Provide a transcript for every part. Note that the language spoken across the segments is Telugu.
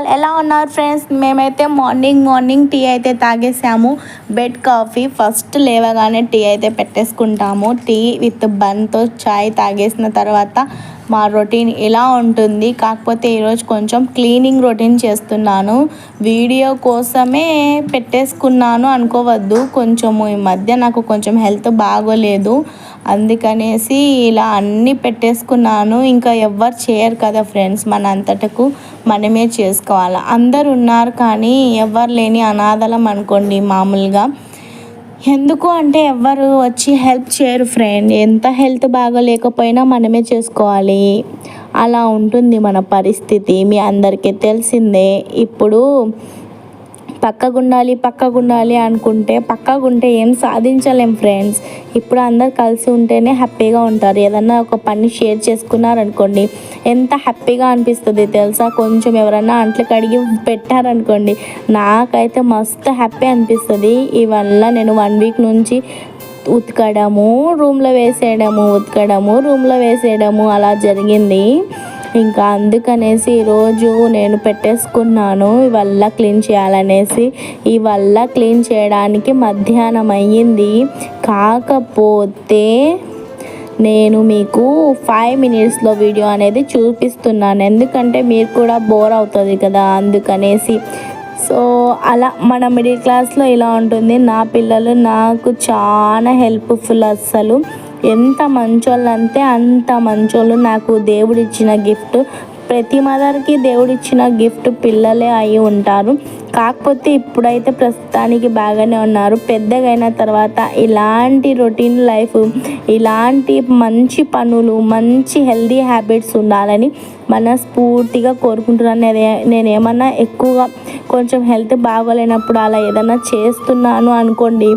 ఆల్ ఎలా ఉన్నారు ఫ్రెండ్స్? మేమైతే మార్నింగ్ టీ అయితే తాగేసాము. బెడ్ కాఫీ ఫస్ట్ లేవగానే టీ అయితే పెట్టేసుకుంటాము. టీ విత్ బన్తో చాయ్ తాగేసిన తర్వాత మా రొటీన్ ఇలా ఉంటుంది. కాకపోతే ఈరోజు కొంచెం క్లీనింగ్ రొటీన్ చేస్తున్నాను. వీడియో కోసమే పెట్టేసుకున్నాను అనుకోవద్దు. కొంచెము ఈ మధ్య నాకు కొంచెం హెల్త్ బాగోలేదు, అందుకనేసి ఇలా అన్నీ పెట్టేసుకున్నాను. ఇంకా ఎవ్వరు చేయరు కదా ఫ్రెండ్స్, మన అంతటకు మనమే చేసుకోవాలి. అందరు ఉన్నారు కానీ ఎవరు లేని అనాథలం అనుకోండి మామూలుగా. ఎందుకు అంటే ఎవ్వరు వచ్చి హెల్ప్ చేయరు ఫ్రెండ్. ఎంత హెల్త్ బాగోలేకపోయినా మనమే చేసుకోవాలి. అలా ఉంటుంది మన పరిస్థితి, మీ అందరికీ తెలిసిందే. ఇప్పుడు పక్కగుండాలి అనుకుంటే పక్కగుంటే ఏం సాధించలేం ఫ్రెండ్స్. ఇప్పుడు అందరు కలిసి ఉంటేనే హ్యాపీగా ఉంటారు. ఏదన్నా ఒక పని షేర్ చేసుకున్నారనుకోండి ఎంత హ్యాపీగా అనిపిస్తుంది తెలుసా. కొంచెం ఎవరన్నా అంట్లు కడిగి పెట్టారనుకోండి నాకైతే మస్తు హ్యాపీ అనిపిస్తుంది. ఇవల్ల నేను 1 వీక్ నుంచి ఉతకడము రూమ్లో వేసేయడము అలా జరిగింది. ఇంకా అందుకనేసి ఈరోజు నేను పెట్టేసుకున్నాను ఇవల్ల క్లీన్ చేయాలనేసి. ఇవల్ల క్లీన్ చేయడానికి మధ్యాహ్నం అయ్యింది. కాకపోతే నేను మీకు 5 మినిట్స్లో వీడియో అనేది చూపిస్తున్నాను, ఎందుకంటే మీరు కూడా బోర్ అవుతుంది కదా అందుకనేసి. సో అలా మన మిడిల్ క్లాస్లో ఇలా ఉంటుంది. నా పిల్లలు నాకు చాలా హెల్ప్ఫుల్. అస్సలు ఎంత మంచోళ్ళు అంటే అంత మంచోళ్ళు. నాకు దేవుడిచ్చిన గిఫ్ట్, ప్రతి మదర్కి దేవుడిచ్చిన గిఫ్ట్ పిల్లలే అయి ఉంటారు. కాకపోతే ఇప్పుడైతే ప్రస్తుతానికి బాగానే ఉన్నారు. పెద్దగైన తర్వాత ఇలాంటి రొటీన్ లైఫ్, ఇలాంటి మంచి పనులు, మంచి హెల్దీ హ్యాబిట్స్ ఉండాలని మనస్ఫూర్తిగా కోరుకుంటున్నాను. నేనేమన్నా ఎక్కువగా కొంచెం హెల్త్ బాగోలేనప్పుడు అలా ఏదైనా చేస్తున్నాను అనుకోండి,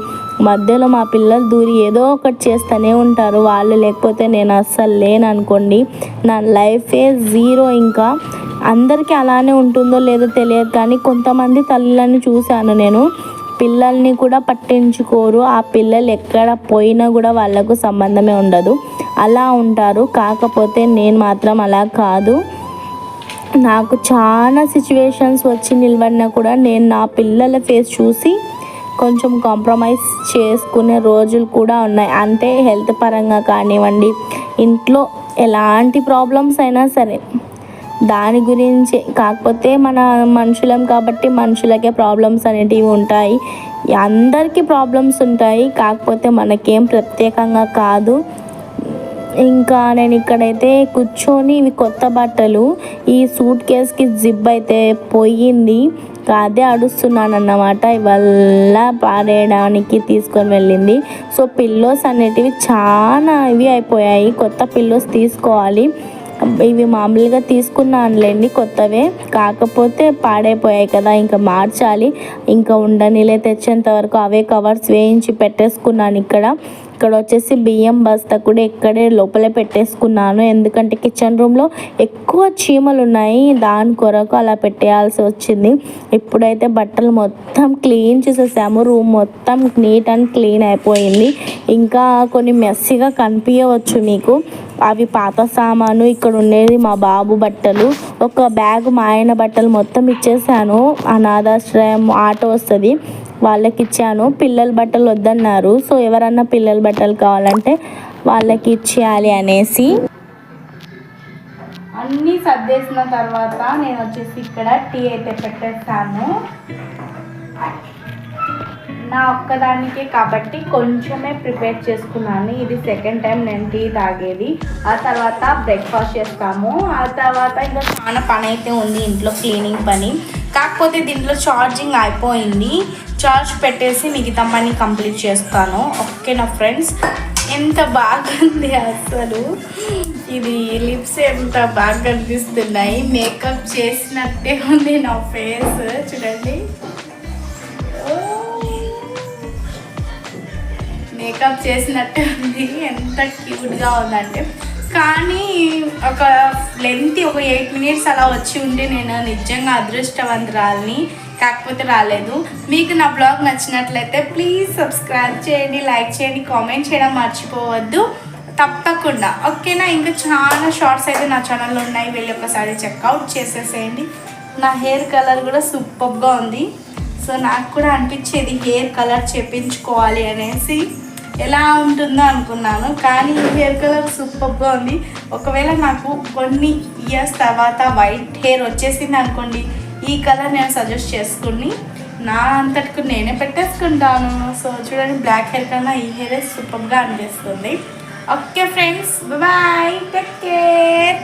మధ్యలో మా పిల్లలు దూరి ఏదో ఒకటి చేస్తూనే ఉంటారు. వాళ్ళు లేకపోతే నేను అస్సలు లేను అనుకోండి. నా లైఫే జీరో. ఇంకా అందరికీ అలానే ఉంటుందో లేదో తెలియదు కానీ కొంతమంది తల్లులను చూశాను నేను, పిల్లల్ని కూడా పట్టించుకోరు. ఆ పిల్లలు ఎక్కడ పోయినా కూడా వాళ్ళకు సంబంధమే ఉండదు, అలా ఉంటారు. కాకపోతే నేను మాత్రం అలా కాదు. నాకు చాలా సిచ్యువేషన్స్ వచ్చి నిలబడినా కూడా నేను నా పిల్లల ఫేస్ చూసి కొంచెం కాంప్రమైజ్ చేసుకునే రోజులు కూడా ఉన్నాయి. అంటే హెల్త్ పరంగా కానివ్వండి, ఇంట్లో ఎలాంటి ప్రాబ్లమ్స్ అయినా సరే దాని గురించి. కాకపోతే మన మనుషులం కాబట్టి మనుషులకే ప్రాబ్లమ్స్ అనేటివి ఉంటాయి. అందరికీ ప్రాబ్లమ్స్ ఉంటాయి, కాకపోతే మనకేం ప్రత్యేకంగా కాదు. ఇంకా నేను ఇక్కడైతే కూర్చొని ఇవి కొత్త బట్టలు, ఈ సూట్ కేస్కి జిప్ అయితే పోయింది, అదే అడుస్తున్నాను అన్నమాట. ఇవల్ల పారేయడానికి తీసుకొని వెళ్ళింది. సో పిల్లోస్ అనేటివి చాలా ఇవి అయిపోయాయి, కొత్త పిల్లోస్ తీసుకోవాలి. ఇవి మామూలుగా తీసుకున్నానులేండి కొత్తవే, కాకపోతే పాడైపోయాయి కదా ఇంకా మార్చాలి. ఇంకా ఉండనిలే, తెచ్చేంత వరకు అవే కవర్స్ వేయించి పెట్టేసుకున్నాను. ఇక్కడ వచ్చేసి బియ్యం బస్తా కూడా ఇక్కడే లోపలే పెట్టేసుకున్నాను, ఎందుకంటే కిచెన్ రూమ్లో ఎక్కువ చీమలు ఉన్నాయి, దాని కొరకు అలా పెట్టేయాల్సి వచ్చింది. ఇప్పుడైతే బట్టలు మొత్తం క్లీన్ చేసేసాము. రూమ్ మొత్తం నీట్ అండ్ క్లీన్ అయిపోయింది. ఇంకా కొన్ని మెస్సీగా కనిపించవచ్చు మీకు, అవి పాత సామాను. ఇక్కడ ఉండేది మా బాబు బట్టలు, ఒక బ్యాగ్ మా ఆయన బట్టలు మొత్తం ఇచ్చేసాను. అనాథాశ్రయం ఆటో వస్తుంది వాళ్ళకి ఇచ్చాను. పిల్లల బట్టలు వద్దన్నారు, సో ఎవరన్నా పిల్లల బట్టలు కావాలంటే వాళ్ళకి ఇచ్చేయాలి అనేసి అన్నీ సర్దేసిన తర్వాత నేను వచ్చేసి ఇక్కడ టీ అయితే పెట్టేస్తాను. నా ఒక్కదానికే కాబట్టి కొంచెమే ప్రిపేర్ చేసుకున్నాను. ఇది సెకండ్ టైం నేను టీ తాగేది. ఆ తర్వాత బ్రేక్ఫాస్ట్ చేస్తాము. ఆ తర్వాత ఇంకా చాలా పని అయితే ఉంది ఇంట్లో, క్లీనింగ్ పని. కాకపోతే దీంట్లో ఛార్జింగ్ అయిపోయింది, ఛార్జ్ పెట్టేసి మిగతా పని కంప్లీట్ చేస్తాను. ఓకేనా ఫ్రెండ్స్? ఎంత బాగుంది అసలు, ఇది లిప్స్ ఎంత బాగా కనిపిస్తున్నాయి. మేకప్ చేసినట్టే ఉంది నా ఫేస్, చూడండి. మేకప్ చేసినట్టే ఉంది, ఎంత క్యూట్గా ఉందంటే. కానీ ఒక 8 మినిట్స్ అలా వచ్చి ఉంటే నేను నిజంగా అదృష్టవంతురాలని. కాకపోతే రాలేదు. మీకు నా బ్లాగ్ నచ్చినట్లయితే ప్లీజ్ సబ్స్క్రైబ్ చేయండి, లైక్ చేయండి, కామెంట్ చేయడం మర్చిపోవద్దు తప్పకుండా. ఓకేనా? ఇంకా చాలా షార్ట్స్ అయితే నా ఛానల్లో ఉన్నాయి, వెళ్ళి ఒకసారి చెక్అవుట్ చేసేసేయండి. నా హెయిర్ కలర్ కూడా సూపర్గా ఉంది. సో నాకు కూడా అనిపించేది హెయిర్ కలర్ చేపించుకోవాలి అనేసి, ఎలా ఉంటుందో అనుకున్నాను. కానీ హెయిర్ కలర్ సూపర్గా ఉంది. ఒకవేళ నాకు కొన్ని ఇయర్స్ తర్వాత వైట్ హెయిర్ వచ్చేసింది అనుకోండి, ఈ కలర్ నేను సజెస్ట్ చేసుకుని నా అంతటికి నేనే పెట్టేసుకుంటాను. సో చూడండి, బ్లాక్ హెయిర్ కన్నా ఈ హెయిర్ సూపర్గా అనిపిస్తుంది. Okay friends, bye, take care.